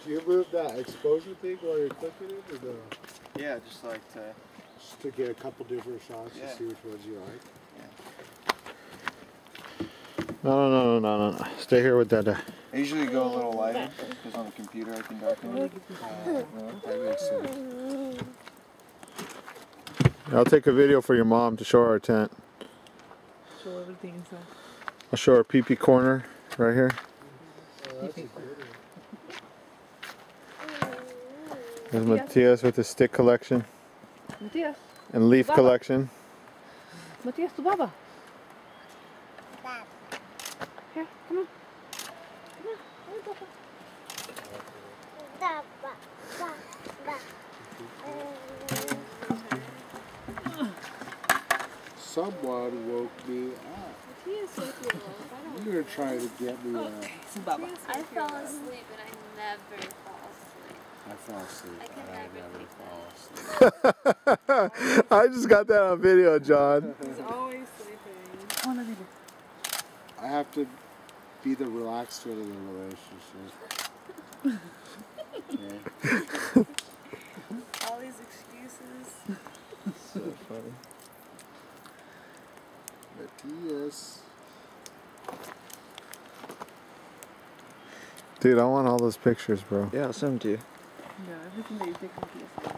Do you move that exposure thing while you're cooking it, or no? Yeah, just like to... Just to get a couple different shots Yeah. to see which ones you like? Yeah. No. Stay here with Dada. I usually go a little lighter, because on the computer I can darken it. That makes sense. I'll take a video for your mom to show her our tent. Show everything inside. I'll show her pee-pee corner right here. Oh, that's a good one. There's Matias with his stick collection Matias, and leaf Baba. collection. Matias, tu baba. Here, come on. Come on, Someone woke me up. You're trying to get me up. Baba. I fell asleep and I never fall asleep. I fell asleep. I can never fall asleep. I just got that on video, John. He's always sleeping. I have to be the relaxed one in the relationship. Okay. All these excuses. So funny. Matias. Dude, I want all those pictures, bro. Yeah, I'll send them to you. Yeah, everything that you take from Matias.